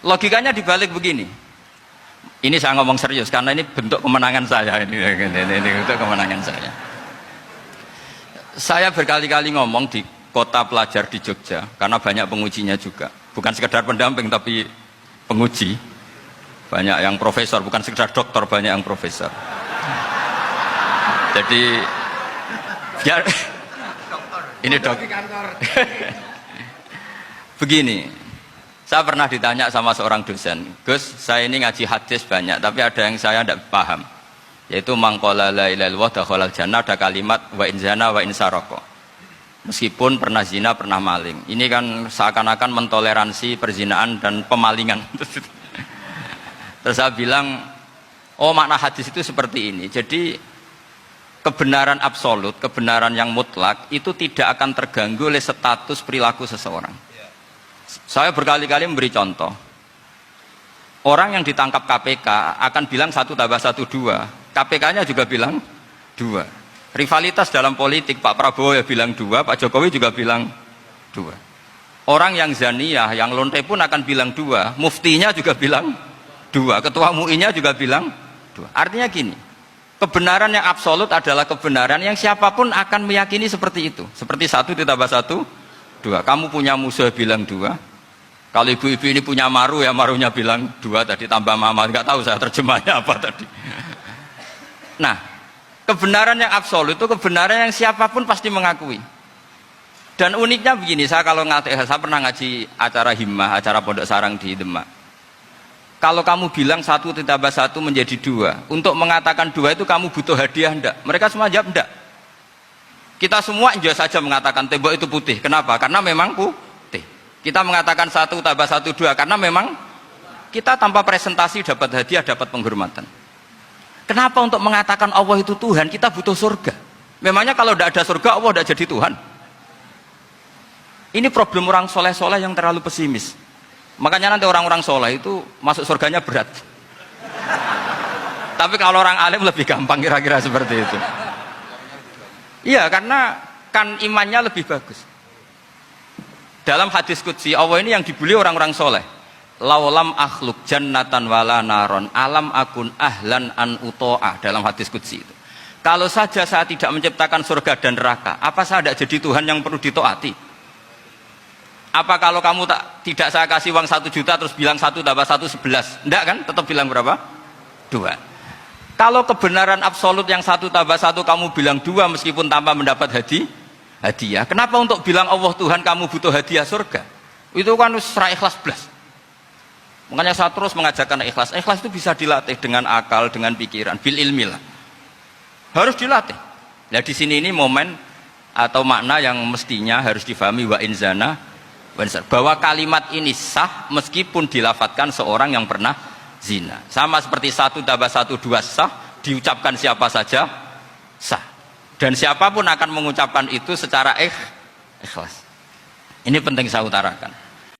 Logikanya dibalik begini. Ini saya ngomong serius karena ini bentuk kemenangan saya, ini bentuk kemenangan saya. Saya berkali-kali ngomong di kota pelajar di Jogja karena banyak pengujinya juga, bukan sekedar pendamping tapi penguji. Banyak yang profesor, bukan sekedar dokter, banyak yang profesor. Jadi biar ini dok. Begini, saya pernah ditanya sama seorang dosen, Gus, saya ini ngaji hadis banyak, tapi ada yang saya tidak paham, yaitu mangkola la ilaha illallah dakhalal jannah, ada kalimat wa in zana wa in saroko. Meskipun pernah zina, pernah maling. Ini kan seakan-akan mentoleransi perzinaan dan pemalingan. Terus saya bilang, oh makna hadis itu seperti ini. Jadi kebenaran absolut, kebenaran yang mutlak itu tidak akan terganggu oleh status perilaku seseorang. Saya berkali-kali memberi contoh. Orang yang ditangkap KPK akan bilang 1 tambah 1 2. KPK-nya juga bilang 2. Rivalitas dalam politik, Pak Prabowo ya bilang 2, Pak Jokowi juga bilang 2. Orang yang zaniyah, yang lonte pun akan bilang 2. Muftinya juga bilang 2. Ketua MUI-nya juga bilang 2. Artinya gini, kebenaran yang absolut adalah kebenaran yang siapapun akan meyakini seperti itu. Seperti 1 ditambah 1 2. Kamu punya musuh bilang 2. Kalau ibu-ibu ini punya maru, ya marunya bilang 2 tadi, tambah mama, nggak tahu saya terjemahnya apa tadi. Nah, kebenaran yang absolut itu kebenaran yang siapapun pasti mengakui. Dan uniknya begini, saya pernah ngaji acara himmah, acara pondok sarang di Demak. Kalau kamu bilang 1 ditambah 1 menjadi 2, untuk mengatakan 2 itu kamu butuh hadiah enggak? Mereka semua jawab enggak. Kita semua enggak saja mengatakan tembok itu putih. Kenapa? Karena memang putih. Kita mengatakan 1 tambah 1 2 karena memang kita tanpa presentasi dapat hadiah, dapat penghormatan. Kenapa untuk mengatakan Allah itu Tuhan kita butuh surga? Memangnya kalau tidak ada surga Allah tidak jadi Tuhan? Ini problem orang soleh-soleh yang terlalu pesimis. Makanya nanti orang-orang soleh itu masuk surganya berat. Tapi kalau orang alim lebih gampang kira-kira seperti itu. Iya, karena kan imannya lebih bagus. Dalam hadis qudsi Allah ini yang dibuli orang-orang soleh. Laulam akhluk jannatan wala naron alam akun ahlan an uto'ah, dalam hadis qudsi itu. Kalau saja saya tidak menciptakan surga dan neraka, apa saya tidak jadi Tuhan yang perlu ditaati? Apa kalau kamu tidak saya kasih uang 1 juta terus bilang 1 tambah 1 11? Enggak kan? Tetap bilang berapa? 2. Kalau kebenaran absolut yang 1 tambah 1 kamu bilang 2 meskipun tanpa mendapat hadiah. Kenapa untuk bilang Allah Tuhan kamu butuh hadiah surga? Itu kan serah ikhlas belas. Makanya saya terus mengajarkan ikhlas. Ikhlas itu bisa dilatih dengan akal, dengan pikiran, bil ilmi lah. Harus dilatih. Nah di sini ini momen atau makna yang mestinya harus difahami wa inzana, bahwa kalimat ini sah meskipun dilafatkan seorang yang pernah zina. Sama seperti 1 tambah 1 2 sah, diucapkan siapa saja sah. Dan siapapun akan mengucapkan itu secara ikhlas. Ini penting saya utarakan.